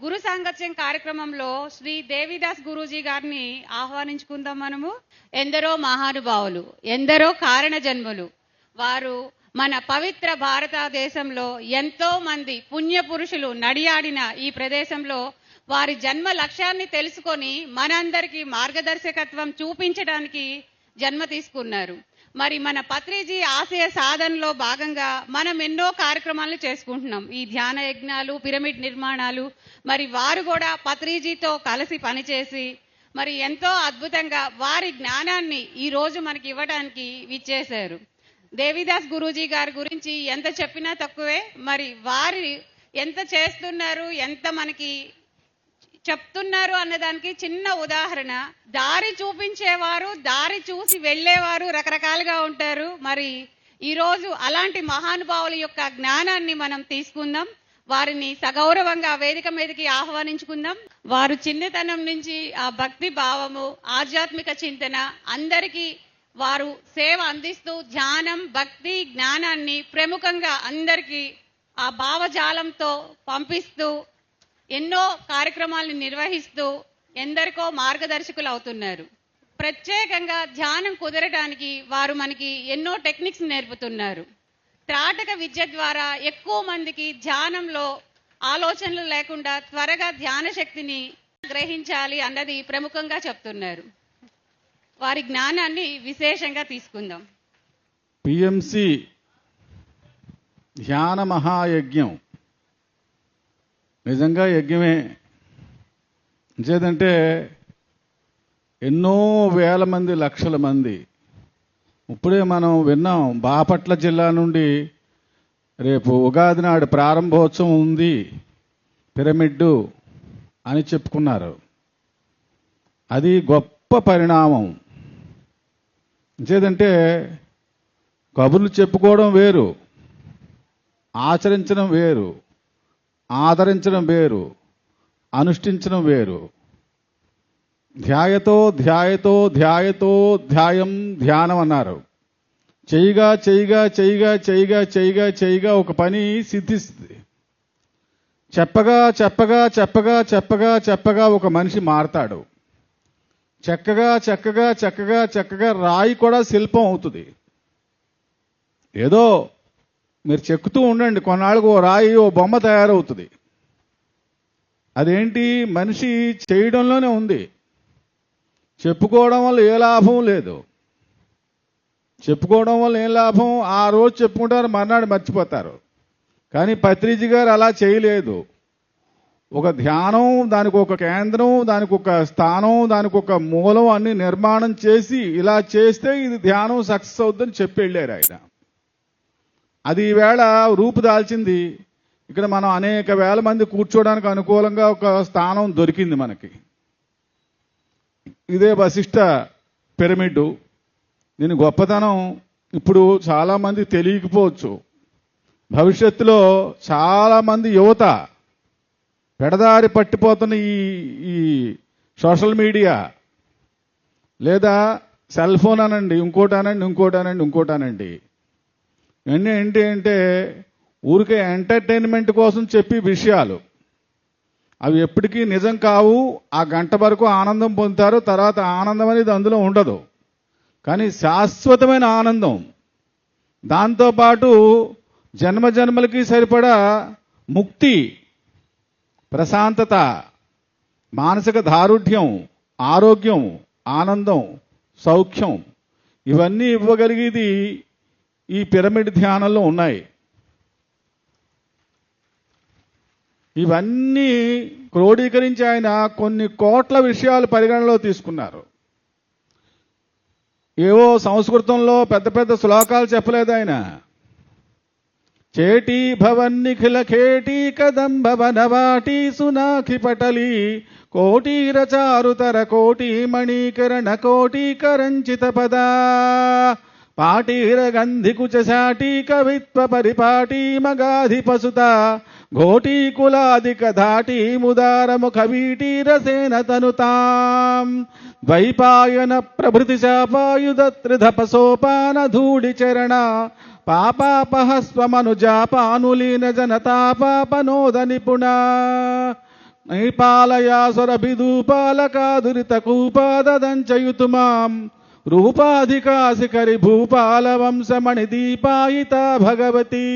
గురు సాంగత్యం కార్యక్రమంలో శ్రీ దేవిదాస్ గురూజీ గారిని ఆహ్వానించుకుందాం. మనము ఎందరో మహానుభావులు, ఎందరో కారణ జన్ములు, వారు మన పవిత్ర భారతదేశంలో ఎంతో మంది పుణ్య పురుషులు నడియాడిన ఈ ప్రదేశంలో వారి జన్మ లక్ష్యాన్ని తెలుసుకొని మనందరికీ మార్గదర్శకత్వం చూపించడానికి జన్మ తీసుకున్నారు. మరి మన పత్రిజీ ఆశయ సాధనలో భాగంగా మనం ఎన్నో కార్యక్రమాలు చేసుకుంటున్నాం. ఈ ధ్యాన యజ్ఞాలు, పిరమిడ్ నిర్మాణాలు. మరి వారు కూడా పత్రిజీతో కలిసి పనిచేసి మరి ఎంతో అద్భుతంగా వారి జ్ఞానాన్ని ఈ రోజు మనకి ఇవ్వడానికి విచ్చేశారు. దేవిదాస్ గురూజీ గారి గురించి ఎంత చెప్పినా తక్కువే. మరి వారు ఎంత చేస్తున్నారు, ఎంత మనకి చెప్తున్నారు అన్నదానికి చిన్న ఉదాహరణ. దారి చూపించేవారు, దారి చూసి వెళ్ళేవారు రకరకాలుగా ఉంటారు. మరి ఈరోజు అలాంటి మహానుభావుల యొక్క జ్ఞానాన్ని మనం తీసుకుందాం. వారిని సగౌరవంగా వేదిక మీదకి ఆహ్వానించుకుందాం. వారు చిన్నతనం నుంచి ఆ భక్తి భావము, ఆధ్యాత్మిక చింతన, అందరికీ వారు సేవ అందిస్తూ ధ్యానం, భక్తి, జ్ఞానాన్ని ప్రముఖంగా అందరికీ ఆ భావజాలంతో పంపిస్తూ ఎన్నో కార్యక్రమాలను నిర్వహిస్తూ ఎందరికో మార్గదర్శకులు అవుతున్నారు. ప్రత్యేకంగా ధ్యానం కుదరడానికి వారు మనకి ఎన్నో టెక్నిక్స్ నేర్పుతున్నారు. త్రాటక విద్య ద్వారా ఎక్కువ మందికి ధ్యానంలో ఆలోచనలు లేకుండా త్వరగా ధ్యాన శక్తిని గ్రహించాలి అన్నది ప్రముఖంగా చెప్తున్నారు. వారి జ్ఞానాన్ని విశేషంగా తీసుకుందాం. పిఎంసి ధ్యాన మహాయజ్ఞం నిజంగా యజ్ఞమే. చేదంటే ఎన్నో వేల మంది, లక్షల మంది. ఇప్పుడే మనం విన్నాం, బాపట్ల జిల్లా నుండి రేపు ఉగాది నాడు ప్రారంభోత్సవం ఉంది పిరమిడ్ అని చెప్పుకున్నారు. అది గొప్ప పరిణామం. చేదంటే కబుర్లు చెప్పుకోవడం వేరు, ఆచరించడం వేరు, ఆదరించడం వేరు, అనుష్ఠించడం వేరు. ధ్యాయతో ధ్యాయతో ధ్యాయతో ధ్యాయం ధ్యానం అన్నారు. చేయగా చేయగా చేయగా చేయగా చేయగా చేయగా ఒక పని సిద్ధిస్తుంది. చెప్పగా చెప్పగా చెప్పగా చెప్పగా చెప్పగా ఒక మనిషి మారతాడు. చక్కగా చక్కగా చక్కగా చక్కగా రాయి కూడా శిల్పం అవుతుంది. ఏదో మీరు చెక్కుతూ ఉండండి, కొన్నాళ్ళకు ఓ రాయి, ఓ బొమ్మ తయారవుతుంది. అదేంటి, మనిషి చేయడంలోనే ఉంది. చెప్పుకోవడం వల్ల ఏ లాభం లేదు. చెప్పుకోవడం వల్ల ఏం లాభం? ఆ రోజు చెప్పుకుంటారు, మర్నాడు మర్చిపోతారు. కానీ పత్రిజీ గారు అలా చేయలేదు. ఒక ధ్యానం, దానికి ఒక కేంద్రం, దానికి ఒక స్థానం, దానికి ఒక మూలం అన్ని నిర్మాణం చేసి ఇలా చేస్తే ఇది ధ్యానం సక్సెస్ అవుతుందని చెప్పి వెళ్ళారు ఆయన. అది ఈవేళ రూపు దాల్చింది. ఇక్కడ మనం అనేక వేల మంది కూర్చోవడానికి అనుకూలంగా ఒక స్థానం దొరికింది మనకి. ఇదే వశిష్ఠ పిరమిడ్. దీని గొప్పతనం ఇప్పుడు చాలా మంది తెలియకపోవచ్చు. భవిష్యత్తులో చాలా మంది యువత పెడదారి పట్టిపోతున్న ఈ సోషల్ మీడియా లేదా సెల్ ఫోన్ అనండి, ఇంకోటానండి ఇవన్నీ ఏంటి అంటే ఊరికే ఎంటర్టైన్మెంట్ కోసం చెప్పి విషయాలు. అవి ఎప్పటికీ నిజం కావు. ఆ గంట వరకు ఆనందం పొందుతారు, తర్వాత ఆనందం అనేది అందులో ఉండదు. కానీ శాశ్వతమైన ఆనందం, దాంతోపాటు జన్మ జన్మలకి సరిపడా ముక్తి, ప్రశాంతత, మానసిక దారుఢ్యం, ఆరోగ్యం, ఆనందం, సౌఖ్యం ఇవన్నీ ఇవ్వగలిగేది ఈ పిరమిడ్ ధ్యానంలో ఉన్నాయి. ఇవన్నీ క్రోడీకరించి ఆయన కొన్ని కోట్ల విషయాలు పరిగణలో తీసుకున్నారు. ఏవో సంస్కృతంలో పెద్ద పెద్ద శ్లోకాలు చెప్పలేదు ఆయన. చేటీ భవన్నిఖిల ఖేటీ కదంబ వనవాటీ సునాఖి పటలి కోటీర చారుతర కోటీ మణీకరణ కోటీకరంచిత పదా పాటీర గంధికుచ శాటీ కవిత్వ పరిపాటీ మగాధి పసుత ఘోటీ కులాదిక ధాటీ ముదారముఖ వీటీరసేన తనుతాం ద్వైపాయన ప్రభృతి శాపాయుధ త్రిధపసోపాన ధూళి చరణ పాపాపహ స్వమనుజాపానులీన జనతాపాపనోద నిపుణ నైపాలయాసురభిదూపాలకాదురితకూపాదంచయుతుమాం రూపాధికాశిఖరి భూపాల వంశమణి దీపాయిత భగవతి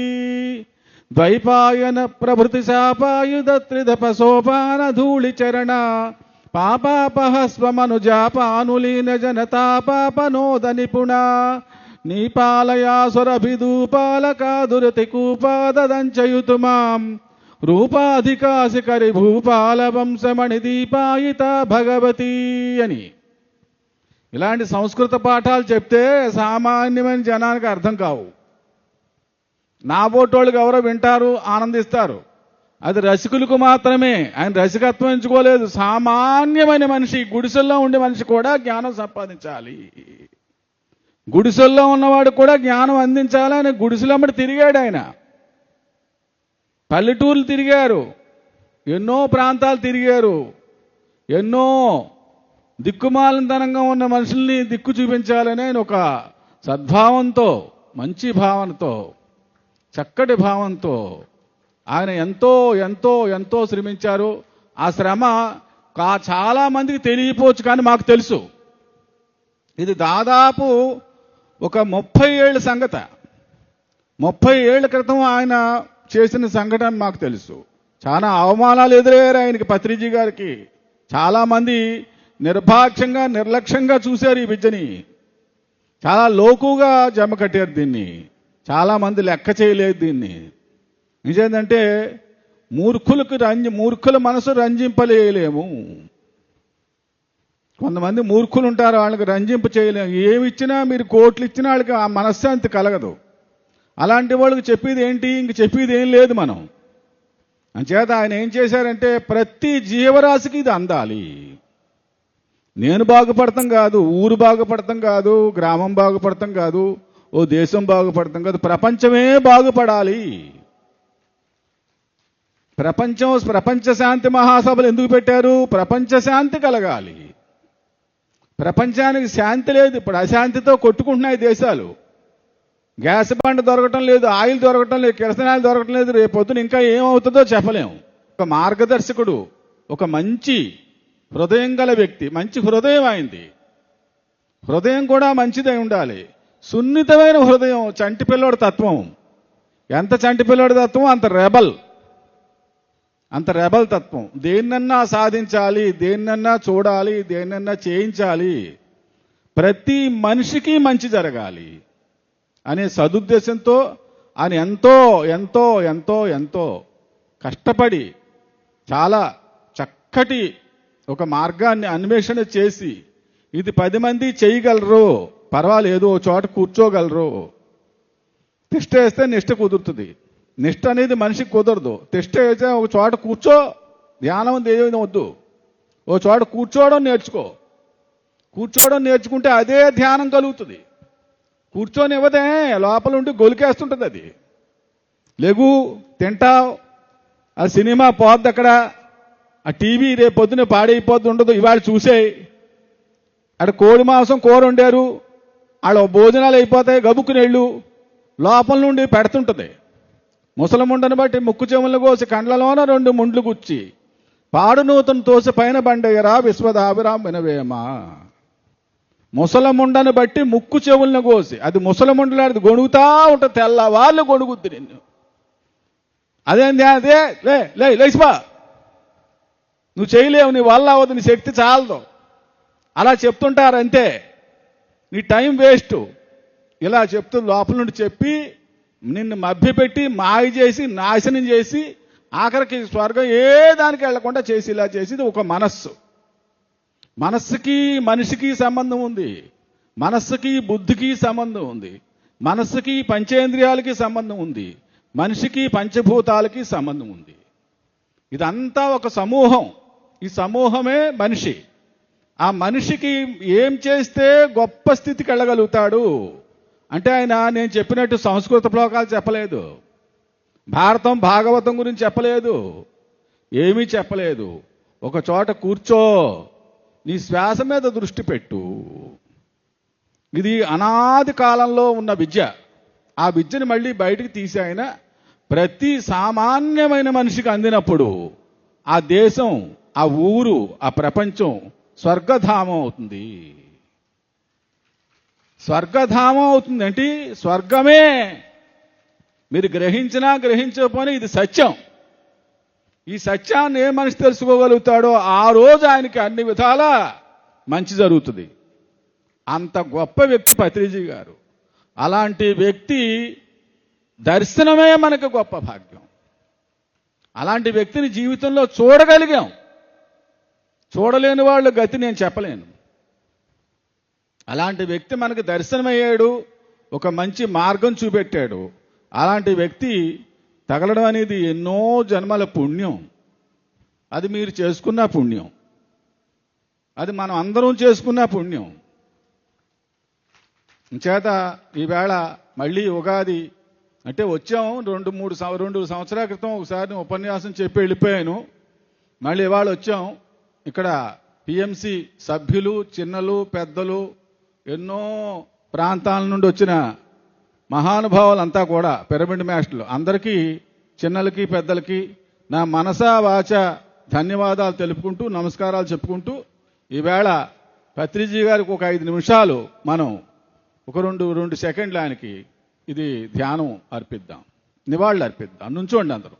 ద్వైపాయన ప్రభృతి శాపాయుధ త్రిదప సోపాన ధూళి చరణ పాపాపహ స్వమనుజాపానులీన జనతాపాపనోద నిపుణ నీపాలయాసురభిదూపాలకాదురతికూపాదంచయుతుమాం రూపాధికాశిఖరి భూపాల వంశమణి దీపాయిత భగవతి అని. ఇలాంటి సంస్కృత పాఠాలు చెప్తే సామాన్యమైన జనానికి అర్థం కావు. నా బోటోళ్ళకి ఎవరో వింటారు, ఆనందిస్తారు. అది రసికులకు మాత్రమే. ఆయన రసికత్వం ఎంచుకోలేదు. సామాన్యమైన మనిషి, గుడిసెల్లో ఉండే మనిషి కూడా జ్ఞానం సంపాదించాలి. గుడిసెల్లో ఉన్నవాడు కూడా జ్ఞానం అందించాలి అని గుడిసెలమ్మడి తిరిగాడు ఆయన. పల్లెటూర్లు తిరిగారు, ఎన్నో ప్రాంతాలు తిరిగారు, ఎన్నో దిక్కుమాలినతనంగా ఉన్న మనుషుల్ని దిక్కు చూపించాలని ఆయన ఒక సద్భావంతో, మంచి భావనతో, చక్కటి భావంతో ఆయన ఎంతో ఎంతో ఎంతో శ్రమించారు. ఆ శ్రమ చాలా మందికి తెలియపోవచ్చు, కానీ మాకు తెలుసు. ఇది దాదాపు ఒక 30 ఏళ్ళ సంగతి. 30 ఏళ్ల క్రితం ఆయన చేసిన సంఘటన మాకు తెలుసు. చాలా అవమానాలు ఎదురయ్యారు ఆయనకి, పత్రిజీ గారికి. చాలామంది నిర్భాగ్యంగా, నిర్లక్ష్యంగా చూశారు ఈ విద్యని. చాలా లోకుగా జమ కట్టారు దీన్ని. చాలామంది లెక్క చేయలేదు దీన్ని. నిజేంటంటే మూర్ఖుల మనసు రంజింపలేయలేము. కొంతమంది మూర్ఖులు ఉంటారు, వాళ్ళకి రంజింప చేయలేము. ఏమి ఇచ్చినా, మీరు కోట్లు ఇచ్చినా వాళ్ళకి ఆ మనశ్శాంతి కలగదు. అలాంటి వాళ్ళకి చెప్పేది ఏంటి? ఇంక చెప్పేది ఏం లేదు మనం. అంచేత ఆయన ఏం చేశారంటే ప్రతి జీవరాశికి ఇది అందాలి. నేను బాగుపడతాం కాదు, ఊరు బాగుపడతాం కాదు, గ్రామం బాగుపడతాం కాదు, ఓ దేశం బాగుపడతాం కాదు, ప్రపంచమే బాగుపడాలి. ప్రపంచ శాంతి మహాసభలు ఎందుకు పెట్టారు? ప్రపంచ శాంతి కలగాలి. ప్రపంచానికి శాంతి లేదు. ఇప్పుడు అశాంతితో కొట్టుకుంటున్నాయి దేశాలు. గ్యాస్ బండ దొరకటం లేదు, ఆయిల్ దొరకటం లేదు, కిరసనాయిల్ దొరకటం లేదు. రేపొద్దున ఇంకా ఏమవుతుందో చెప్పలేము. ఒక మార్గదర్శకుడు, ఒక మంచి హృదయం గల వ్యక్తి, మంచి హృదయం అయింది. హృదయం కూడా మంచిదై ఉండాలి. సున్నితమైన హృదయం, చంటి పిల్లోడి తత్వం. ఎంత చంటి పిల్లోడి తత్వం అంత రెబల్ తత్వం. దేన్నన్నా సాధించాలి, దేన్నన్నా చూడాలి, దేన్నన్నా చేయించాలి, ప్రతి మనిషికి మంచి జరగాలి అనే సదుద్దేశంతో ఆయన ఎంతో ఎంతో ఎంతో ఎంతో కష్టపడి చాలా చక్కటి ఒక మార్గాన్ని అన్వేషణ చేసి, ఇది 10 మంది చేయగలరు, పర్వాలేదు, ఓ చోట కూర్చోగలరు. తిష్ట వేస్తే నిష్ట కుదురుతుంది. నిష్ట అనేది మనిషికి కుదరదు. తిష్ట వేస్తే ఒక చోట కూర్చో, ధ్యానం ఏమైనా వద్దు, ఓ చోట కూర్చోవడం నేర్చుకో. కూర్చోవడం నేర్చుకుంటే అదే ధ్యానం కలుగుతుంది. కూర్చొని ఇవ్వదే, లోపల ఉండి గొలికేస్తుంటుంది అది. లెగు, తింటావు, ఆ సినిమా పోద్ది అక్కడ, ఆ టీవీ రేపు పొద్దున పాడైపోద్ది ఉండదు. ఇవాళ చూసేయి, అక్కడ కోడి మాంసం కూర వండారు, వాళ్ళ భోజనాలు అయిపోతాయి, గబుక్కునేళ్ళు లోపల నుండి పెడుతుంటుంది. ముసలముండను బట్టి ముక్కు చెవులను కోసి కండ్లలోన 2 ముండ్లు గుచ్చి పాడు నూతను తోసి పైన బండయ్యరా విశ్వదాభిరామ్ వినవేమా. ముసలముండను బట్టి ముక్కు చెవులను కోసి, అది ముసలముండలాంటిది గొణుగుతా ఉంటుంది, తెల్లవాళ్ళు గొణుగుద్ది నిన్ను. అదేంది? అదే లేచిపా, నువ్వు చేయలేవు, నీ వల్ల అవ్వదు, నీ శక్తి చాలదు, అలా చెప్తుంటారు అంతే. నీ టైం వేస్ట్. ఇలా చెప్తూ లోపల నుండి చెప్పి నిన్ను మభ్యపెట్టి మాయ చేసి నాశనం చేసి ఆఖరికి స్వర్గం ఏ దానికి వెళ్లకుండా చేసి ఇలా చేసి ఒక మనస్సు. మనస్సుకి మనిషికి సంబంధం ఉంది. మనస్సుకి బుద్ధికి సంబంధం ఉంది. మనస్సుకి పంచేంద్రియాలకి సంబంధం ఉంది. మనిషికి పంచభూతాలకి సంబంధం ఉంది. ఇదంతా ఒక సమూహం. ఈ సమూహమే మనిషి. ఆ మనిషికి ఏం చేస్తే గొప్ప స్థితికి వెళ్ళగలుగుతాడు అంటే ఆయన నేను చెప్పినట్టు సంస్కృత శ్లోకాలు చెప్పలేదు, భారతం భాగవతం గురించి చెప్పలేదు, ఏమీ చెప్పలేదు. ఒక చోట కూర్చో, నీ శ్వాస మీద దృష్టి పెట్టు. ఇది అనాది కాలంలో ఉన్న విద్య. ఆ విద్యను మళ్ళీ బయటికి తీసి ఆయన ప్రతి సామాన్యమైన మనిషికి అందినప్పుడు ఆ దేశం, ఆ ఊరు, ఆ ప్రపంచం స్వర్గధామం అవుతుంది. స్వర్గధామం అవుతుంది అంటే స్వర్గమే. మీరు గ్రహించినా గ్రహించకపోయినా ఇది సత్యం. ఈ సత్యాన్ని ఏ మనిషి తెలుసుకోగలుగుతాడో ఆ రోజు ఆయనకి అన్ని విధాలా మంచి జరుగుతుంది. అంత గొప్ప వ్యక్తి పత్రిజీ గారు. అలాంటి వ్యక్తి దర్శనమే మనకు గొప్ప భాగ్యం. అలాంటి వ్యక్తిని జీవితంలో చూడగలిగాం. చూడలేని వాళ్ళ గతి నేను చెప్పలేను. అలాంటి వ్యక్తి మనకు దర్శనమయ్యాడు, ఒక మంచి మార్గం చూపెట్టాడు. అలాంటి వ్యక్తి తగలడం అనేది ఎన్నో జన్మల పుణ్యం. అది మీరు చేసుకున్న పుణ్యం, అది మనం అందరం చేసుకున్న పుణ్యం. చేత ఈవేళ మళ్ళీ ఉగాది అంటే వచ్చాం. 2 సంవత్సరాల క్రితం ఒకసారి ఉపన్యాసం చెప్పి వెళ్ళిపోయాను. మళ్ళీ ఇవాళ వచ్చాం. ఇక్కడ పిఎంసి సభ్యులు, చిన్నలు, పెద్దలు, ఎన్నో ప్రాంతాల నుండి వచ్చిన మహానుభావులంతా కూడా పిరమిడ్ మాస్టర్లు అందరికీ, చిన్నలకి పెద్దలకి నా మనసా వాచ ధన్యవాదాలు తెలుపుకుంటూ, నమస్కారాలు చెప్పుకుంటూ, ఈవేళ పత్రిజీ గారికి ఒక 5 నిమిషాలు మనం ఒక 2 సెకండ్లు ఆయనకి ఇది ధ్యానం అర్పిద్దాం, నివాళులు అర్పిద్దాం. నుంచోండి అందరూ.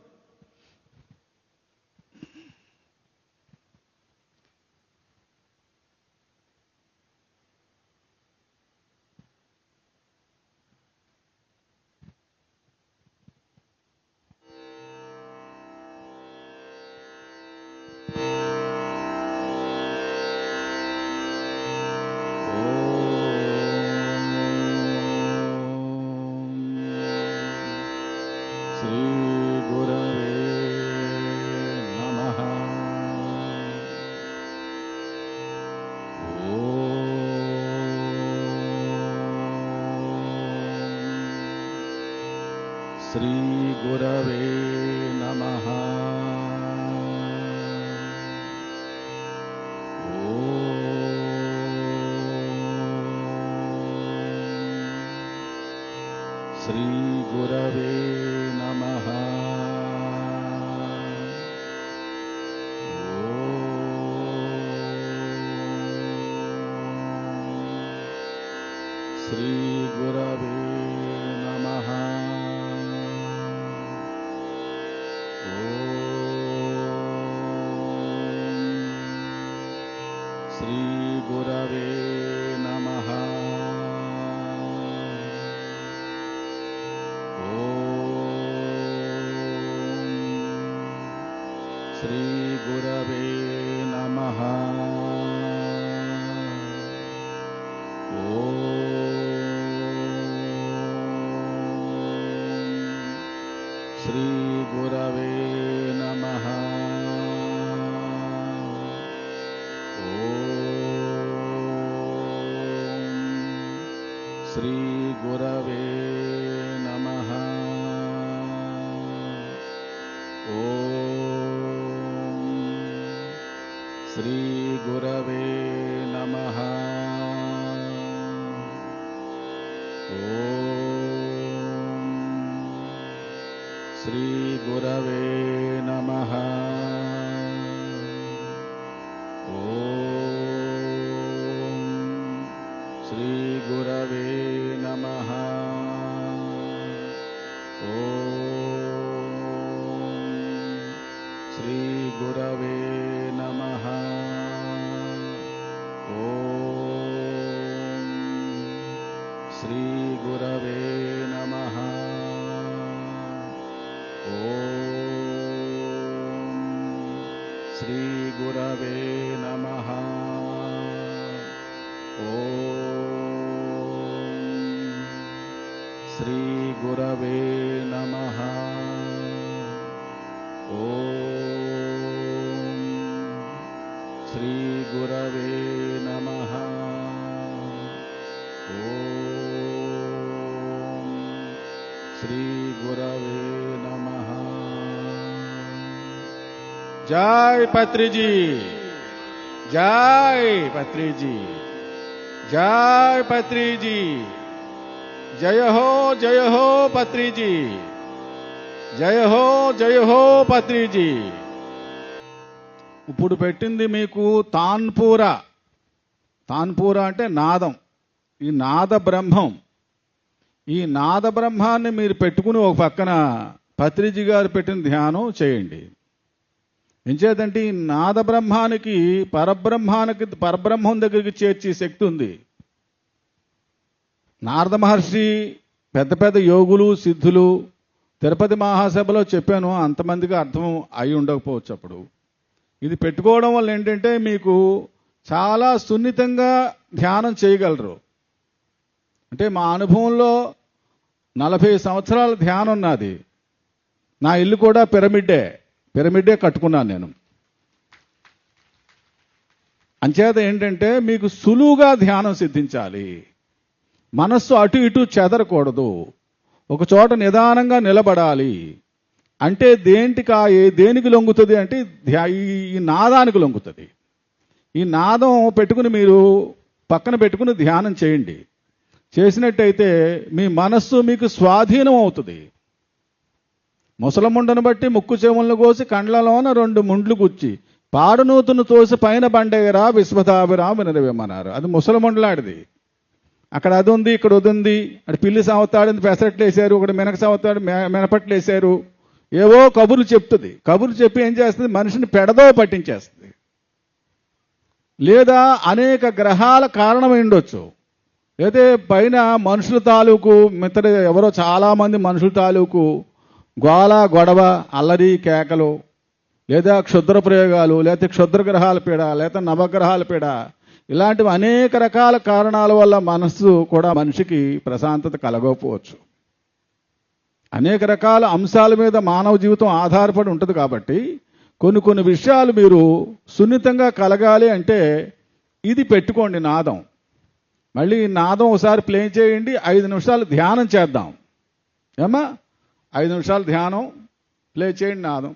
శ్రీ గురవే నమః. శ్రీ గురవే నమః. శ్రీ గురవే నమః. శ్రీ గురవే నమః. శ్రీ గురవే నమః. శ్రీ గురవే నమః. శ్రీ గురవే నమః. శ్రీ గురవే నమః. శ్రీ గురవే నమః. శ్రీ గురవే నమః. శ్రీ గురవే నమః. శ్రీ గురవే నమః. శ్రీ గురవే నమః. శ్రీ గురవే నమః. శ్రీ గురవే నమః. శ్రీ గురవే నమః. శ్రీ గురవే నమః. జై పత్రిజీ, జై పత్రిజీ, జై పత్రిజీ. జయ హో పత్రిజీ. జయ హో పత్రిజీ. ఇప్పుడు పెట్టింది మీకు తాన్పూర. తాన్పూర అంటే నాదం. ఈ నాద బ్రహ్మం. ఈ నాద బ్రహ్మాన్ని మీరు పెట్టుకుని ఒక పక్కన పత్రిజీ గారు పెట్టిన ధ్యానం చేయండి. ఎంచేతంటే ఈ నాద బ్రహ్మానికి పరబ్రహ్మం దగ్గరికి చేర్చే శక్తి ఉంది. నారద మహర్షి, పెద్ద పెద్ద యోగులు, సిద్ధులు తిరుపతి మహాసభలో చెప్పాను, అంతమందికి అర్థం అయి ఉండకపోవచ్చు. అప్పుడు ఇది పెట్టుకోవడం వల్ల ఏంటంటే మీకు చాలా సున్నితంగా ధ్యానం చేయగలరు. అంటే మా అనుభవంలో 40 సంవత్సరాల ధ్యానం ఉన్నది. నా ఇల్లు కూడా పిరమిడ్డే కట్టుకున్నాను నేను. అంచేత ఏంటంటే మీకు సులువుగా ధ్యానం సిద్ధించాలి. మనస్సు అటు ఇటు చెదరకూడదు. ఒక చోట నిదానంగా నిలబడాలి. అంటే దేనికి లొంగుతుంది అంటే ఈ నాదానికి లొంగుతుంది. ఈ నాదం పెట్టుకుని మీరు పక్కన పెట్టుకుని ధ్యానం చేయండి. చేసినట్టయితే మీ మనస్సు మీకు స్వాధీనం అవుతుంది. ముసలముండను బట్టి ముక్కు చెవులను కోసి కండ్లలోన 2 ముండ్లు గుచ్చి పాడునూతును తోసి పైన బండేరా విశ్వతాభిరా వినరవేమన్నారు. అది ముసలముండలాడిది. అక్కడ అది ఉంది, ఇక్కడ అది ఉంది. అటు పిల్లి సావతాడు, పెసరట్లు వేశారు, ఒకటి మినక సావతాడు, మినపట్లు వేశారు. ఏవో కబుర్లు చెప్తుంది. కబుర్లు చెప్పి ఏం చేస్తుంది? మనిషిని పెడదో పట్టించేస్తుంది. లేదా అనేక గ్రహాల కారణమై ఉండొచ్చు. అయితే పైన మనుషుల తాలూకు ఎవరో చాలా మంది మనుషుల తాలూకు గోల గొడవ, అల్లరి కేకలు, లేదా క్షుద్ర ప్రయోగాలు, లేకపోతే క్షుద్ర గ్రహాల పీడ, లేదా నవగ్రహాల పీడ, ఇలాంటివి అనేక రకాల కారణాల వల్ల మనస్సు కూడా మనిషికి ప్రశాంతత కలగకపోవచ్చు. అనేక రకాల అంశాల మీద మానవ జీవితం ఆధారపడి ఉంటుంది. కాబట్టి కొన్ని విషయాలు మీరు సున్నితంగా కలగాలి అంటే ఇది పెట్టుకోండి నాదం. మళ్ళీ ఈ నాదం ఒకసారి ప్లే చేయండి. 5 నిమిషాలు ధ్యానం చేద్దాం. ఏమా 5 నిమిషాలు ధ్యానం ప్లే చేయండి నాదం.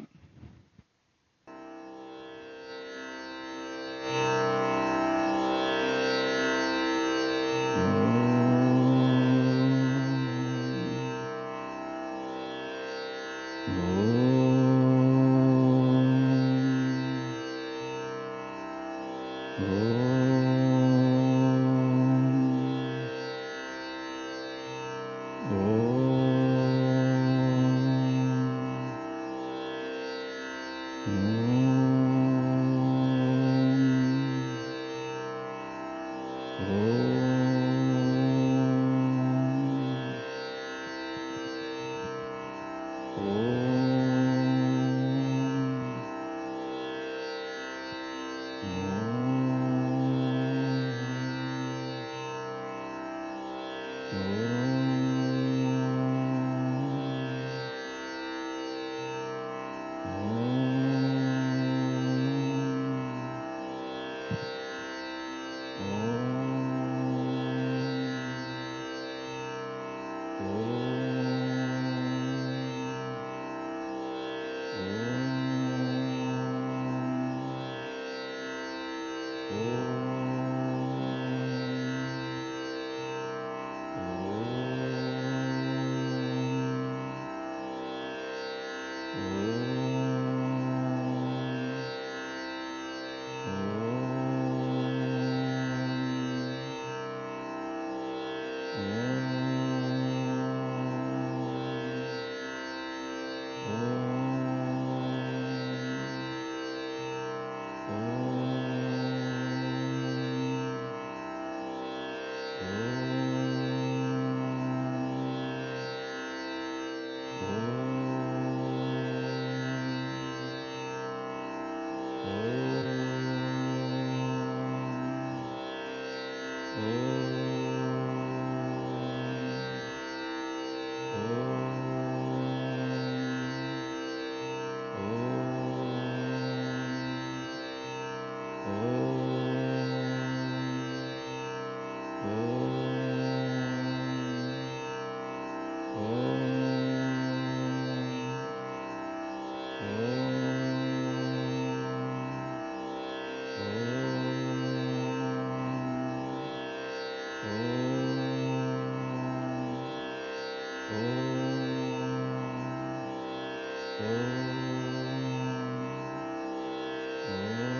ఓం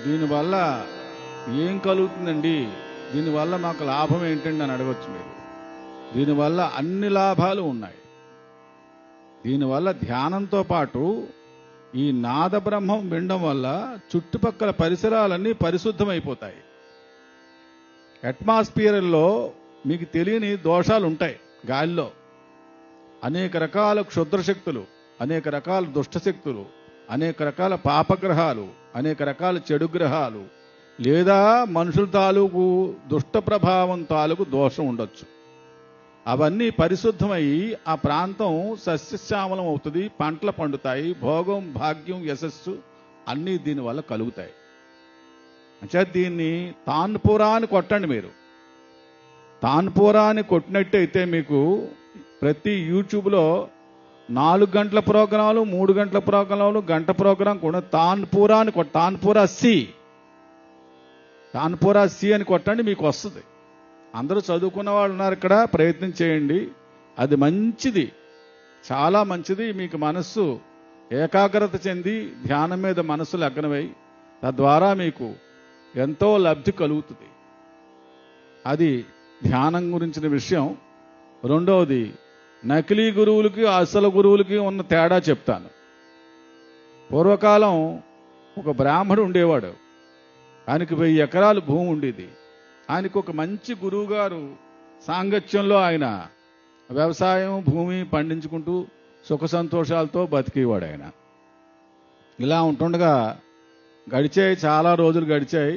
దీనివల్ల ఏం కలుగుతుందండి, దీనివల్ల మాకు లాభం ఏంటండి అని అడగచ్చు మీరు. దీనివల్ల అన్ని లాభాలు ఉన్నాయి. దీనివల్ల ధ్యానంతో పాటు ఈ నాద బ్రహ్మం వినడం వల్ల చుట్టుపక్కల పరిసరాలన్నీ పరిశుద్ధమైపోతాయి. అట్మాస్ఫియర్లో మీకు తెలియని దోషాలు ఉంటాయి. గాలిలో అనేక రకాల క్షుద్రశక్తులు, అనేక రకాల దుష్టశక్తులు, అనేక రకాల పాపగ్రహాలు, అనేక రకాల చెడు గ్రహాలు, లేదా మనుషుల తాలూకు దుష్ట ప్రభావం తాలూకు దోషం ఉండొచ్చు. అవన్నీ పరిశుద్ధమై ఆ ప్రాంతం సస్యశ్యామలం అవుతుంది, పంటలు పండుతాయి, భోగం భాగ్యం యశస్సు అన్నీ దీనివల్ల కలుగుతాయి. అంటే దీన్ని తాన్పురాన్ని కొట్టండి మీరు. తాన్పురాన్ని కొట్టినట్టయితే మీకు ప్రతి యూట్యూబ్లో 4 గంటల ప్రోగ్రాంలు, 3 గంటల ప్రోగ్రాంలు, గంట ప్రోగ్రాం కూడా తాన్పురాన్ని తాన్పురా సి అని కొట్టండి, మీకు వస్తుంది. అందరూ చదువుకున్న వాళ్ళు ఉన్నారు ఇక్కడ, ప్రయత్నం చేయండి. అది మంచిది, చాలా మంచిది. మీకు మనస్సు ఏకాగ్రత చెంది ధ్యానం మీద మనస్సు లగ్నమై తద్వారా మీకు ఎంతో లబ్ధి కలుగుతుంది. అది ధ్యానం గురించిన విషయం. రెండవది, నకిలీ గురువులకి అసలు గురువులకి ఉన్న తేడా చెప్తాను. పూర్వకాలం ఒక బ్రాహ్మడు ఉండేవాడు. ఆయనకి 1000 ఎకరాలు భూమి ఉండేది. ఆయనకు ఒక మంచి గురువు గారు సాంగత్యంలో ఆయన వ్యవసాయం భూమి పండించుకుంటూ సుఖ సంతోషాలతో బతికేవాడు ఆయన. ఇలా ఉంటుండగా గడిచాయి, చాలా రోజులు గడిచాయి.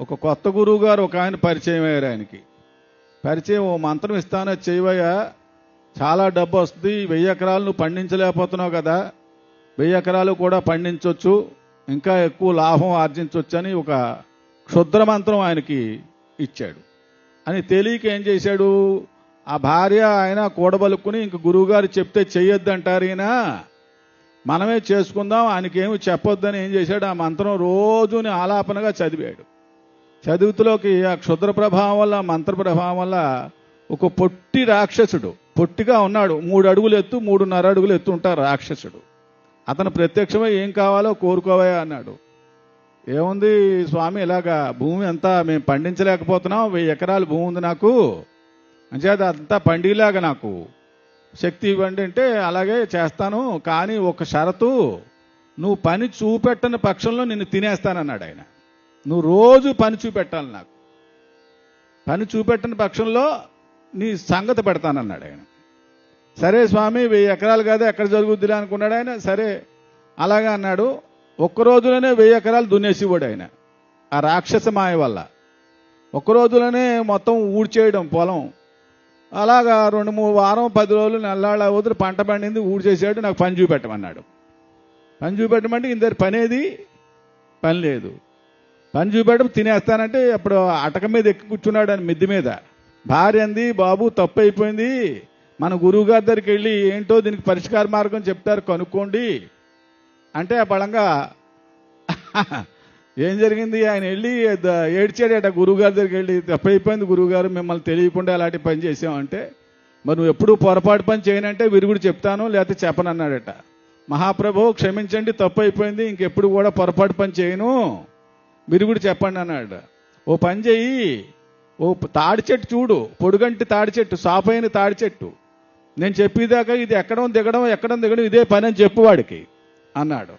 ఒక కొత్త గురువు గారు ఒక ఆయన పరిచయం అయ్యారు ఆయనకి. పరిచయం, ఓ మంత్రం ఇస్తాను, చేయవయ్యా, చాలా డబ్బు వస్తుంది, 1000 ఎకరాలు నువ్వు పండించలేకపోతున్నావు కదా, 1000 ఎకరాలు కూడా పండించవచ్చు, ఇంకా ఎక్కువ లాభం ఆర్జించవచ్చు అని ఒక క్షుద్ర మంత్రం ఆయనకి ఇచ్చాడు. అని తెలియక ఏం చేశాడు, ఆ భార్య ఆయన కూడబలుక్కుని ఇంక గురువుగారు చెప్తే చెయ్యొద్దంటారు, ఈయన మనమే చేసుకుందాం, ఆయనకేమి చెప్పొద్దని ఏం చేశాడు, ఆ మంత్రం రోజుని ఆలాపనగా చదివాడు. చదువుతులోకి ఆ క్షుద్ర ప్రభావం వల్ల, మంత్ర ప్రభావం వల్ల ఒక పొట్టి రాక్షసుడు, పొట్టిగా ఉన్నాడు, 3 అడుగులు ఎత్తు 3.5 అడుగులు ఎత్తు ఉంటారు రాక్షసుడు. అతను ప్రత్యక్షమై ఏం కావాలో కోరుకోవా అన్నాడు. ఏముంది స్వామి, ఇలాగా భూమి అంతా మేము పండించలేకపోతున్నాం, 1000 ఎకరాలు భూమి ఉంది నాకు, అంచేత అంతా పండిలాగా నాకు శక్తి ఇవ్వండి అంటే, అలాగే చేస్తాను, కానీ ఒక షరతు, నువ్వు పని చూపెట్టని పక్షంలో నిన్ను తినేస్తానన్నాడు ఆయన. నువ్వు రోజు పని చూపెట్టాలి నాకు, పని చూపెట్టని పక్షంలో నీ సంగతి పెడతానన్నాడు ఆయన. సరే స్వామి, 1000 ఎకరాలు కాదు, ఎక్కడ జరుగుద్దిలే అనుకున్నాడు ఆయన. సరే అలాగా అన్నాడు. ఒక్క రోజులోనే 1000 ఎకరాలు దున్నేసివాడు ఆయన, ఆ రాక్షస మాయ వల్ల. ఒక్క రోజులోనే మొత్తం ఊడ్చేయడం పొలం. అలాగా 2-3 వారం 10 రోజులు నెల్లాళ్ళ వదిలి పంట పండింది, ఊడ్చేసాడు. నాకు పని చూపెట్టమన్నాడు. పని చూపెట్టమంటే ఇందరు పనేది, పని లేదు. పని చూపెట్టం, తినేస్తానంటే అప్పుడు అటక మీద ఎక్కి కూర్చున్నాడు అని మిద్ది మీద. భార్య అంది, బాబు తప్పు అయిపోయింది, మన గురువు గారి దగ్గరికి వెళ్ళి ఏంటో దీనికి పరిష్కార మార్గం చెప్తారు, కనుక్కోండి అంటే ఆ బలంగా ఏం జరిగింది, ఆయన వెళ్ళి ఏడ్చాడట గురువుగారి దగ్గరికి వెళ్ళి, తప్పైపోయింది గురువుగారు, మిమ్మల్ని తెలియకుండా అలాంటి పని చేసామంటే, మరి నువ్వు ఎప్పుడు పొరపాటు పని చేయనంటే విరుగుడు చెప్తాను, లేకపోతే చెప్పనన్నాడట. మహాప్రభు క్షమించండి, తప్పు అయిపోయింది, ఇంకెప్పుడు కూడా పొరపాటు పని చేయను, విరుగుడు చెప్పండి అన్నాడు. ఓ పని చెయ్యి, ఓ తాడి చెట్టు చూడు, పొడుగంటి తాడి చెట్టు, సాపైన తాడి చెట్టు, నేను చెప్పేదాకా ఇది ఎక్కడం దిగడం ఇదే పని అని చెప్పు వాడికి అన్నాడు.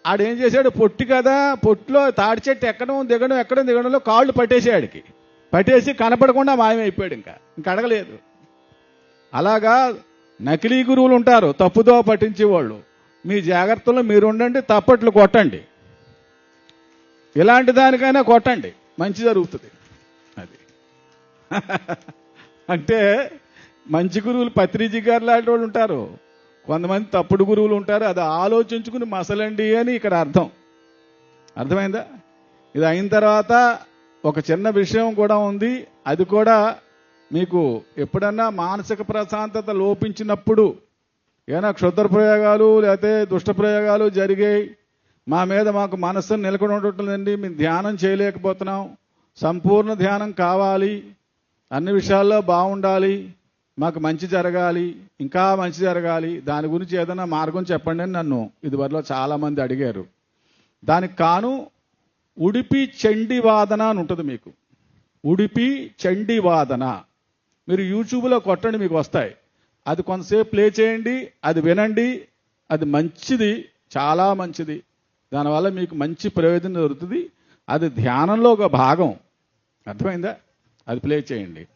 ఆడేం చేశాడు, పొట్టి కదా, పొట్టులో తాడి చెట్టు ఎక్కడం దిగడంలో కాళ్ళు పట్టేసి ఆడికి పట్టేసి కనపడకుండా మాయమైపోయాడు. ఇంకా అడగలేదు. అలాగా నకిలీ గురువులు ఉంటారు, తప్పుదో పట్టించేవాళ్ళు. మీ జాగ్రత్తలో మీరు ఉండండి, తప్పట్లు కొట్టండి, ఇలాంటి దానికైనా కొట్టండి, మంచి జరుగుతుంది. అది అంటే మంచి గురువులు పత్రిజీ గారు లాంటి వాళ్ళు ఉంటారు, కొంతమంది తప్పుడు గురువులు ఉంటారు. అది ఆలోచించుకుని మసలండి అని ఇక్కడ అర్థమైందా? ఇది అయిన తర్వాత ఒక చిన్న విషయం కూడా ఉంది. అది కూడా మీకు ఎప్పుడన్నా మానసిక ప్రశాంతత లోపించినప్పుడు, ఏమైనా క్షుద్ర ప్రయోగాలు లేకపోతే దుష్ట ప్రయోగాలు జరిగాయి, మా మీద మాకు మనస్సును నిలకడ ఉంటుందండి, మేము ధ్యానం చేయలేకపోతున్నాం, సంపూర్ణ ధ్యానం కావాలి, అన్ని విషయాల్లో బాగుండాలి, మాకు మంచి జరగాలి, ఇంకా మంచి జరగాలి, దాని గురించి ఏదైనా మార్గం చెప్పండి అని నన్ను ఇదివరలో చాలామంది అడిగారు. దానికి కాను ఉడిపి చండీవాదన అని ఉంటుంది మీకు. ఉడిపి చండీవాదన మీరు యూట్యూబ్లో కొట్టండి, మీకు వస్తాయి. అది కొంతసేపు ప్లే చేయండి, అది వినండి. అది మంచిది, చాలా మంచిది. దానివల్ల మీకు మంచి ప్రయోజనం దొరుకుతుంది. అది ధ్యానంలో ఒక భాగం. అర్థమైందా? అది ప్లే చేయండి.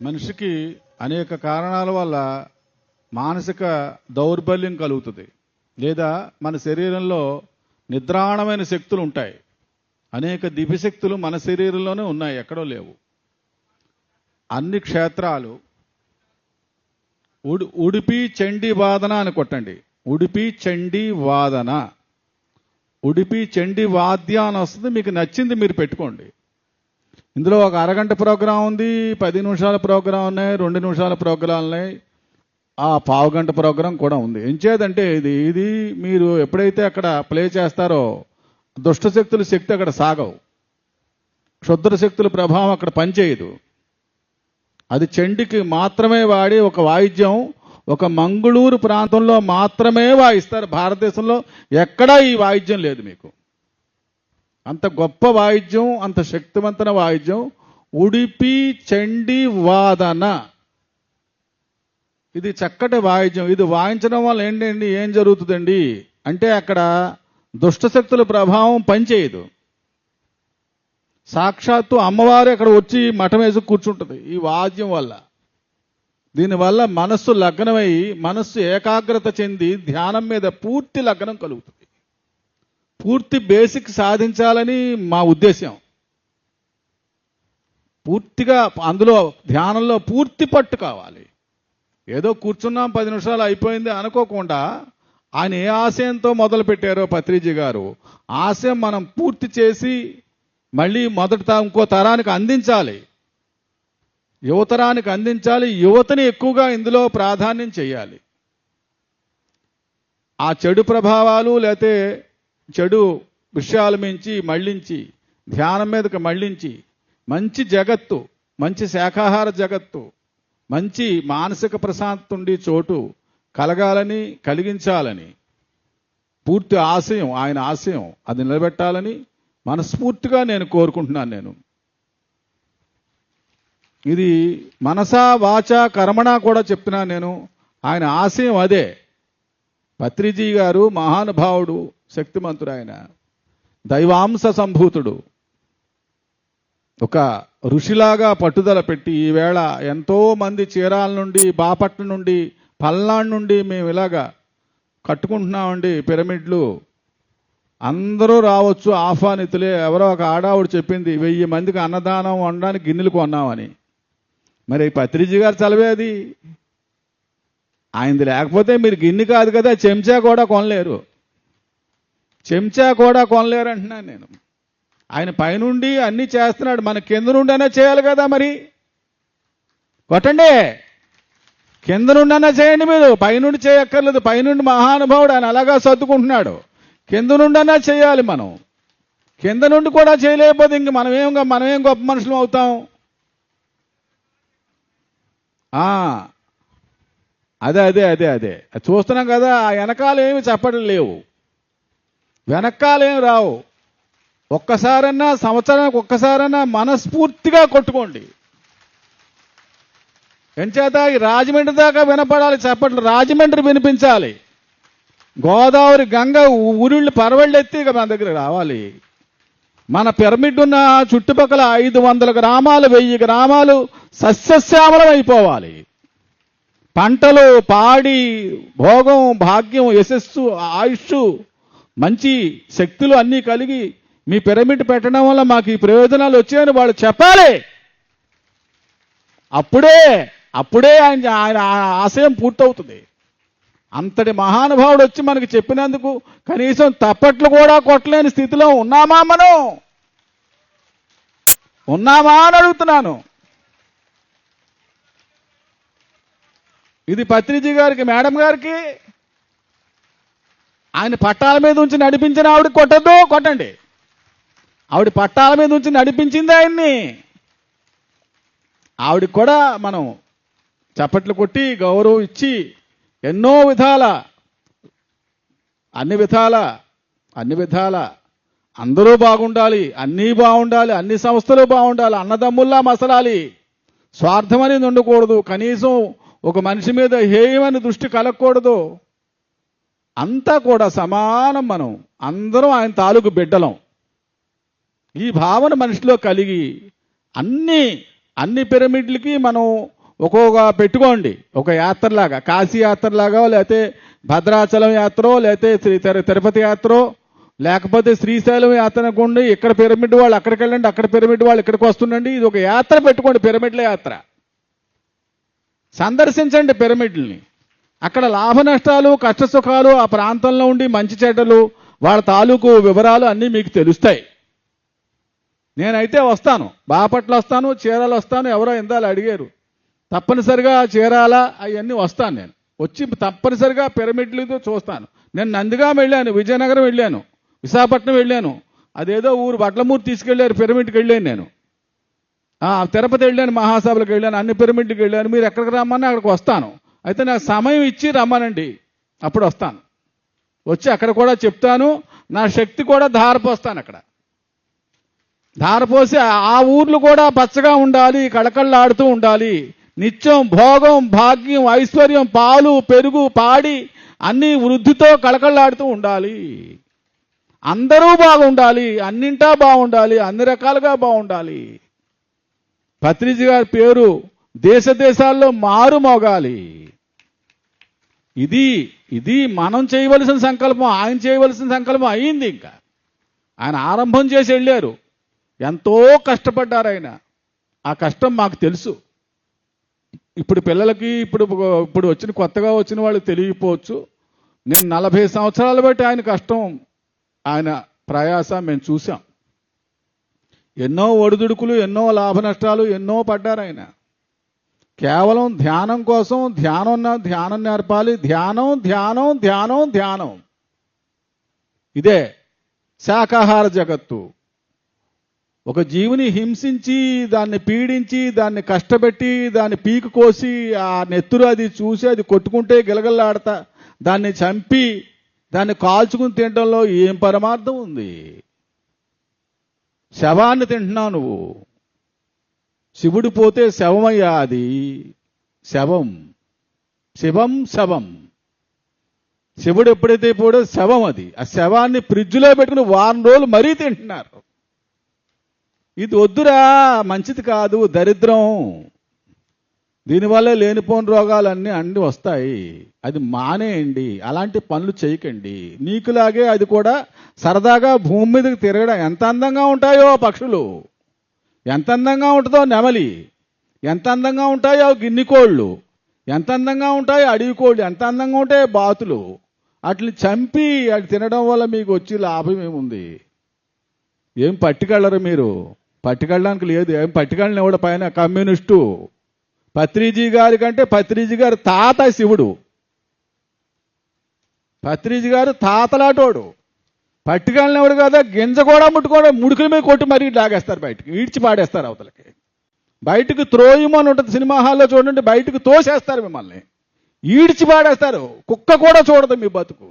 మనిషికి అనేక కారణాల వల్ల మానసిక దౌర్బల్యం కలుగుతుంది, లేదా మన శరీరంలో నిద్రాణమైన శక్తులు ఉంటాయి. అనేక దివ్యశక్తులు మన శరీరంలోనే ఉన్నాయి, ఎక్కడో లేవు. అన్ని క్షేత్రాలు ఉడిపి చండీ వాదన అని కొట్టండి. ఉడిపి చండీ వాదన, ఉడిపి చండీ వాద్య అని వస్తుంది. మీకు నచ్చింది మీరు పెట్టుకోండి. ఇందులో ఒక అరగంట ప్రోగ్రాం ఉంది, 10 నిమిషాల ప్రోగ్రాం ఉన్నాయి, 2 నిమిషాల ప్రోగ్రాం ఉన్నాయి, ఆ పావుగంట ప్రోగ్రాం కూడా ఉంది. ఎంచేదంటే ఇది మీరు ఎప్పుడైతే అక్కడ ప్లే చేస్తారో దుష్టశక్తుల శక్తి అక్కడ సాగవు, క్షుద్ర శక్తుల ప్రభావం అక్కడ పనిచేయదు. అది చండికి మాత్రమే వాడి ఒక వాయిద్యం, ఒక మంగళూరు ప్రాంతంలో మాత్రమే వాయిస్తారు. భారతదేశంలో ఎక్కడా ఈ వాయిద్యం లేదు మీకు. అంత గొప్ప వాయిద్యం, అంత శక్తివంతమైన వాయిద్యం ఉడిపి చండీ వాదన. ఇది చక్కటి వాయిద్యం. ఇది వాయించడం వల్ల ఏంటండి, ఏం జరుగుతుందండి అంటే అక్కడ దుష్టశక్తుల ప్రభావం పనిచేయదు. సాక్షాత్తు అమ్మవారు అక్కడ వచ్చి మఠం వేసి కూర్చుంటుంది ఈ వాద్యం వల్ల. దీనివల్ల మనస్సు లగ్నమై, మనస్సు ఏకాగ్రత చెంది ధ్యానం మీద పూర్తి లగ్నం కలుగుతుంది. పూర్తి బేసిక్ సాధించాలని మా ఉద్దేశం. పూర్తిగా అందులో ధ్యానంలో పూర్తి పట్టు కావాలి. ఏదో కూర్చున్నాం 10 నిమిషాలు అయిపోయింది అనుకోకుండా ఆయన ఏ ఆశయంతో మొదలు పెట్టారో పత్రిజీ గారు, ఆశయం మనం పూర్తి చేసి మళ్ళీ ఇంకో తరానికి అందించాలి, యువతరానికి అందించాలి. యువతని ఎక్కువగా ఇందులో ప్రాధాన్యం చేయాలి. ఆ చెడు ప్రభావాలు లేతే చెడు విషయాల మించి మళ్ళించి ధ్యానం మీదకి మళ్ళించి మంచి జగత్తు, మంచి శాఖాహార జగత్తు, మంచి మానసిక ప్రశాంతత ఉండి చోటు కలగాలని, కలిగించాలని పూర్తి ఆశయం, ఆయన ఆశయం అది నిలబెట్టాలని మనస్ఫూర్తిగా నేను కోరుకుంటున్నాను. ఇది మనసా వాచ కర్మణ కూడా చెప్తున్నాను నేను. ఆయన ఆశయం అదే. పత్రిజీ గారు మహానుభావుడు, శక్తిమంతుడు, ఆయన దైవాంశ సంభూతుడు. ఒక ఋషిలాగా పట్టుదల పెట్టి ఈవేళ ఎంతో మంది చీరాల నుండి, బాపట్ల నుండి, పల్నాడు నుండి మేము ఇలాగా కట్టుకుంటున్నామండి పిరమిడ్లు. అందరూ రావచ్చు, ఆహ్వానితులే. ఎవరో ఒక ఆడావుడు చెప్పింది 1000 మందికి అన్నదానం వండడానికి గిన్నెలు కొన్నామని. మరి పత్రిజీ గారు చలవే అది. ఆయనది లేకపోతే మీరు గిన్నె కాదు కదా, చెంచా కూడా కొనలేరు. చెంచా కూడా కొనలేరు అంటున్నాను నేను. ఆయన పైనుండి అన్ని చేస్తున్నాడు, మన కింద నుండైనా చేయాలి కదా. మరి కొట్టండి, కింద నుండైనా చేయండి. మీరు పైనుండి చేయక్కర్లేదు. పైనుండి మహానుభావుడు ఆయన అలాగా సర్దుకుంటున్నాడు. కింద నుండైనా చేయాలి. మనం కింద నుండి కూడా చేయలేకపోతే ఇంక మనమేం గొప్ప మనుషులు అవుతాం. అదే చూస్తున్నాం కదా. ఆ వెనకాలేమి చెప్పడం లేవు, వెనకాలేమి రావు. ఒక్కసారన్నా, సంవత్సరానికి ఒక్కసారన్నా మనస్ఫూర్తిగా కొట్టుకోండి. ఎంచేత ఈ రాజమండ్రి దాకా వినపడాలి చప్పట్లు, రాజమండ్రి వినిపించాలి. గోదావరి, గంగ ఊరిళ్ళు పరవళ్ళెత్తి ఇక మన దగ్గర రావాలి. మన పిరమిడ్ ఉన్న చుట్టుపక్కల 500 గ్రామాలు, 1000 గ్రామాలు సస్యశ్యామలం అయిపోవాలి. పంటలు, పాడి, భోగం, భాగ్యం, యశస్సు, ఆయుష్, మంచి శక్తులు అన్నీ కలిగి మీ పిరమిడ్ పెట్టడం వల్ల మాకు ఈ ప్రయోజనాలు వచ్చాయని వాళ్ళు చెప్పాలి. అప్పుడే ఆయన ఆశయం పూర్తవుతుంది. అంతటి మహానుభావుడు వచ్చి మనకి చెప్పినందుకు కనీసం తప్పట్లు కూడా కొట్టలేని స్థితిలో ఉన్నామా మనం? ఉన్నామా అని అడుగుతున్నాను. ఇది పత్రిజీ గారికి, మేడం గారికి, ఆయన పట్టాల మీద ఉంచి నడిపించిన ఆవిడకి కొట్టద్దు, కొట్టండి. ఆవిడ పట్టాల మీద ఉంచి నడిపించింది ఆయన్ని. ఆవిడకి కూడా మనం చప్పట్లు కొట్టి గౌరవం ఇచ్చి ఎన్నో విధాల, అన్ని విధాల అందరూ బాగుండాలి, అన్నీ బాగుండాలి, అన్ని సంస్థలు బాగుండాలి, అన్నదమ్ముల్లా మసలాలి, స్వార్థం అనేది ఉండకూడదు, కనీసం ఒక మనిషి మీద హేయమని దృష్టి కలగకూడదు. అంతా కూడా సమానం, మనం అందరం ఆయన తాలూకు బిడ్డలం. ఈ భావన మనిషిలో కలిగి అన్ని పిరమిడ్లకి మనం ఒక్కొక్క పెట్టుకోండి, ఒక యాత్రలాగా, కాశీ యాత్రలాగా, లేకపోతే భద్రాచలం యాత్రో, లేకపోతే తిరుపతి యాత్రో, లేకపోతే శ్రీశైలం యాత్ర అనుకోండి. ఇక్కడ పిరమిడ్ వాళ్ళు అక్కడికి వెళ్ళండి, అక్కడ పిరమిడ్ వాళ్ళు ఇక్కడికి వస్తుండండి. ఇది ఒక యాత్ర పెట్టుకోండి, పిరమిడ్ల యాత్ర. సందర్శించండి పిరమిడ్లని. అక్కడ లాభ నష్టాలు, కష్ట సుఖాలు, ఆ ప్రాంతంలో ఉండి మంచి చెడ్డలు, వాళ్ళ తాలూకు వివరాలు అన్నీ మీకు తెలుస్తాయి. నేనైతే వస్తాను, బాపట్ల వస్తాను, చీరాల వస్తాను. ఎవరో ఇందాలు అడిగారు, తప్పనిసరిగా చీరాల అవన్నీ వస్తాను. నేను వచ్చి తప్పనిసరిగా పిరమిడ్లతో చూస్తాను. నేను నందిగాం వెళ్ళాను, విజయనగరం వెళ్ళాను, విశాఖపట్నం వెళ్ళాను, అదేదో ఊరు బట్లమూరు తీసుకెళ్ళారు, పిరమిడ్కి వెళ్ళాను. నేను తిరుపతి వెళ్ళాను, మహాసభలకు వెళ్ళాను, అన్ని పిరమిడ్కి వెళ్ళాను. మీరు ఎక్కడికి రమ్మన్నా అక్కడికి వస్తాను. అయితే నాకు సమయం ఇచ్చి రమ్మనండి, అప్పుడు వస్తాను. వచ్చి అక్కడ కూడా చెప్తాను, నా శక్తి కూడా ధారపోస్తాను. అక్కడ ధారపోసి ఆ ఊర్లు కూడా పచ్చగా ఉండాలి, కళకళలాడుతూ ఉండాలి. నిత్యం భోగం, భాగ్యం, ఐశ్వర్యం, పాలు, పెరుగు, పాడి అన్ని వృద్ధితో కళకళలాడుతూ ఉండాలి. అందరూ బాగుండాలి, అన్నింటా బాగుండాలి, అన్ని రకాలుగా బాగుండాలి. పత్రిజీ గారి పేరు దేశ దేశాల్లో మారు మోగాలి. ఇది మనం చేయవలసిన సంకల్పం. ఆయన చేయవలసిన సంకల్పం అయింది. ఇంకా ఆయన ఆరంభం చేసి వెళ్ళారు. ఎంతో కష్టపడ్డారు ఆయన. ఆ కష్టం మాకు తెలుసు. ఇప్పుడు పిల్లలకి ఇప్పుడు వచ్చిన కొత్తగా వచ్చిన వాళ్ళకి తెలియకపోవచ్చు. నేను 40 సంవత్సరాలు బట్టి ఆయన కష్టం, ఆయన ప్రయాస మేము చూసాం. ఎన్నో ఒడిదుడుకులు, ఎన్నో లాభ నష్టాలు ఎన్నో పడ్డారు ఆయన. కేవలం ధ్యానం కోసం ధ్యానం నేర్పాలి. ధ్యానం ధ్యానం ధ్యానం ధ్యానం. ఇదే శాకాహార జగత్తు. ఒక జీవిని హింసించి, దాన్ని పీడించి, దాన్ని కష్టపెట్టి, దాన్ని పీకు కోసి, ఆ నెత్తురు అది చూసి అది కొట్టుకుంటే గిలగల్లాడతా, దాన్ని చంపి దాన్ని కాల్చుకుని తినడంలో ఏం పరమార్థం ఉంది? శవాన్ని తింటున్నావు నువ్వు. శివుడు పోతే శవమయ్యా, అది శవం. శవం. శివుడు ఎప్పుడైతే పోడో శవం అది. ఆ శవాన్ని ఫ్రిడ్జ్లో పెట్టుకుని 1 వారం రోజులు మరీ తింటున్నారు. ఇది వద్దురా, మంచిది కాదు, దరిద్రం. దీనివల్ల లేనిపోని రోగాలన్నీ అన్నీ వస్తాయి. అది మానేయండి, అలాంటి పనులు చేయకండి. నీకులాగే అది కూడా సరదాగా భూమి మీదకి తిరగడం. ఎంత అందంగా ఉంటాయో పక్షులు, ఎంత అందంగా ఉంటుందో నెమలి, ఎంత అందంగా ఉంటాయో గిన్నెకోళ్ళు, ఎంత అందంగా ఉంటాయో అడవి కోళ్ళు, ఎంత అందంగా ఉంటాయో బాతులు. అట్లా చంపి అటు తినడం వల్ల మీకు వచ్చి లాభం ఏముంది? ఏం పట్టుకెళ్ళరు మీరు? పట్టుకెళ్ళడానికి లేదు. ఏం పట్టుకెళ్ళిన ఎవడ పైన కమ్యూనిస్టు. పత్రిజీ గారి కంటే పత్రిజీ గారి తాత శివుడు. పత్రిజీ గారు తాతలాటోడు. పట్టుకెళ్ళినవాడు కదా, గింజ కూడా ముట్టుకోవడం, ముడుకుల మీద కొట్టి మరీ లాగేస్తారు, బయటకు ఈడ్చి పాడేస్తారు అవతలకి. బయటకు త్రోయమని ఉంటుంది సినిమా హాల్లో, చూడండి, బయటకు తోసేస్తారు మిమ్మల్ని, ఈడ్చి పాడేస్తారు. కుక్క కూడా చూడదు మీ బతుకు.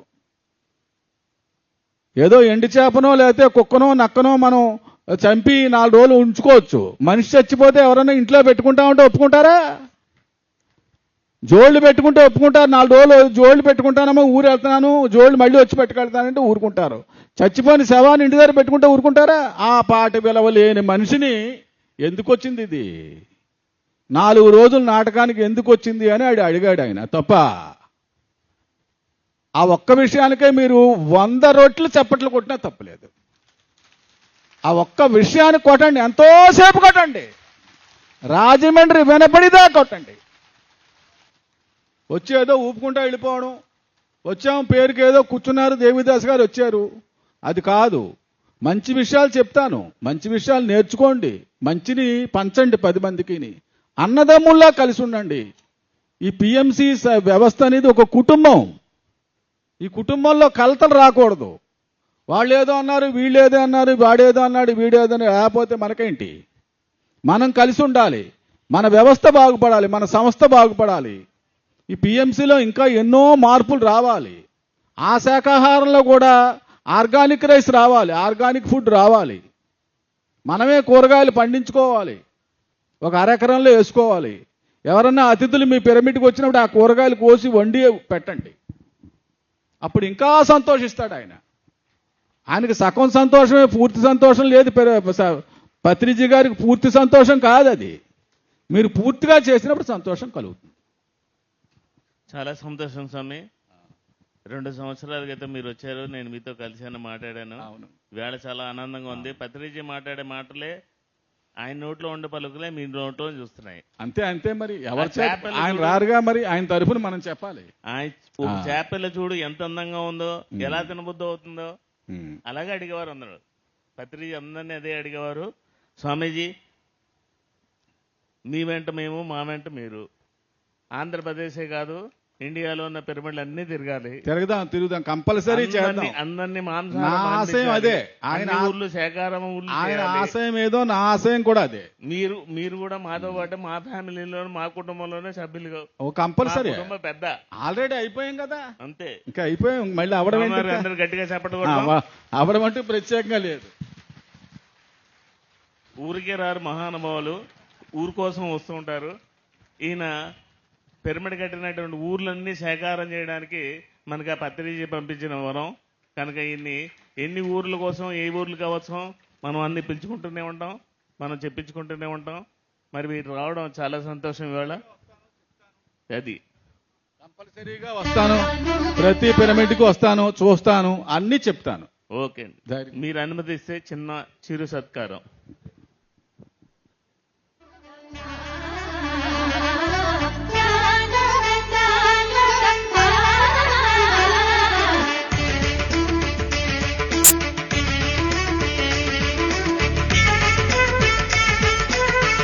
ఏదో ఎండి చేపనో లేకపోతే కుక్కనో నక్కనో మనం చంపి 4 రోజులు ఉంచుకోవచ్చు. మనిషి చచ్చిపోతే ఎవరైనా ఇంట్లో పెట్టుకుంటామంటే ఒప్పుకుంటారా? జోళ్ళు పెట్టుకుంటే ఒప్పుకుంటారు. 4 రోజులు జోళ్ళు పెట్టుకుంటానమ్మా, ఊరు వెళ్తున్నాను, జోళ్ళు మళ్ళీ వచ్చి పెట్టుకెళ్తానంటే ఊరుకుంటారు. చచ్చిపోయిన శవాన్ని ఇంటి దగ్గర పెట్టుకుంటే ఊరుకుంటారా? ఆ పాట విలవలేని మనిషిని ఎందుకు వచ్చింది ఇది? 4 రోజులు నాటకానికి ఎందుకు వచ్చింది అని అడిగాడు ఆయన. తప్ప ఆ ఒక్క విషయానికే మీరు 100 రొట్లు చప్పట్లు కొట్టినా తప్పలేదు. ఆ ఒక్క విషయాన్ని కొట్టండి, ఎంతోసేపు కొట్టండి, రాజమండ్రి వినపడిదా కొట్టండి. వచ్చి ఏదో ఊపుకుంటా వెళ్ళిపోవడం, వచ్చాం పేరుకి ఏదో కూర్చున్నారు, దేవిదాస్ గారు వచ్చారు, అది కాదు. మంచి విషయాలు చెప్తాను, మంచి విషయాలు నేర్చుకోండి, మంచిని పంచండి 10 మందికి. అన్నదమ్ముల్లా కలిసి ఉండండి. ఈ పిఎంసి వ్యవస్థ అనేది ఒక కుటుంబం. ఈ కుటుంబంలో కలతలు రాకూడదు. వాళ్ళు ఏదో అన్నారు, వీళ్ళు ఏదో అన్నారు, వాడేదో అన్నాడు, వీడేదో లేకపోతే మనకేంటి? మనం కలిసి ఉండాలి. మన వ్యవస్థ బాగుపడాలి, మన సంస్థ బాగుపడాలి. ఈ పిఎంసిలో ఇంకా ఎన్నో మార్పులు రావాలి. ఆ శాకాహారంలో కూడా ఆర్గానిక్ రైస్ రావాలి, ఆర్గానిక్ ఫుడ్ రావాలి. మనమే కూరగాయలు పండించుకోవాలి, ఒక అరెకరంలో వేసుకోవాలి. ఎవరన్నా అతిథులు మీ పిరమిడ్కి వచ్చినప్పుడు ఆ కూరగాయలు కోసి వండి పెట్టండి. అప్పుడు ఇంకా సంతోషిస్తాడు ఆయన. ఆయనకి సగం సంతోషమే, పూర్తి సంతోషం లేదు. పత్రిజీ గారికి పూర్తి సంతోషం కాదు అది. మీరు పూర్తిగా చేసినప్పుడు సంతోషం కలుగుతుంది. చాలా సంతోషం స్వామి. 2 సంవత్సరాల క్రితం మీరు వచ్చారు, నేను మీతో కలిసాను, మాట్లాడాను. అవును. వేళ చాలా ఆనందంగా ఉంది. పత్రిజీ మాట్లాడే మాటలే ఆయన నోట్లో ఉండే పలుకులే మీ నోట్లో చూస్తున్నాయి. అంతే అంతే. మరి ఎవరు ఆ చేపలు ఆయన చూడు. రారుగా, మరి ఆయన తరఫున మనం చెప్పాలి. ఆయన ఒక చేపల చూడు ఎంత అందంగా ఉందో, ఎలా తినబుద్ధి అవుతుందో, అలాగే అడిగేవారు అందరూ. పత్రిజీ అందరినీ అదే అడిగేవారు. స్వామీజీ మీ వెంట మేము, మా వెంట మీరు. ఆంధ్రప్రదేశే కాదు, ఇండియాలో ఉన్న పిరమిడ్లు అన్ని తిరగాలి, తిరుగుదాం కంపల్సరీ చేద్దాం. అందరినీ నా ఆశయం అదే. ఆయన ఊర్లు శాకారం ఊర్లు ఆయన చేయాలి. ఆశయం ఏదో, నా ఆశయం కూడా అదే. మీరు కూడా మాతో పాటు మా ఫ్యామిలీలో, మా కుటుంబంలోనే సభ్యులుగా. ఓ కంపల్సరీ. కుటుంబం పెద్ద ఆల్రెడీ అయిపోయాం కదా, అంతే. ఇంకా అయిపోయాం. మళ్ళీ అవడం ఏంటి? అందరు గట్టిగా చెప్పడం. అవడం అంటూ ప్రత్యేకంగా లేదు. ఊరికే రారు మహానుభావులు, ఊరు కోసం వస్తూ ఉంటారు. ఈయన పిరమిడ్ కట్టినటువంటి ఊర్లన్నీ సేకారం చేయడానికి మనకి ఆ పత్రిజీ పంపించిన వరం కనుక ఎన్ని ఊర్ల కోసం, ఏ ఊర్లు కావచ్చు, మనం అన్ని పిలుచుకుంటూనే ఉంటాం, మనం చెప్పించుకుంటూనే ఉంటాం. మరి వీరు రావడం చాలా సంతోషం. ఇవాళ అది కంపల్సరీగా వస్తాను, ప్రతి పిరమిడ్కి వస్తాను, చూస్తాను, అన్ని చెప్తాను. ఓకే అండి, మీరు అనుమతిస్తే చిన్న చిరు సత్కారం.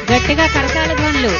గట్టిగా కరతాళ ధ్వనులు.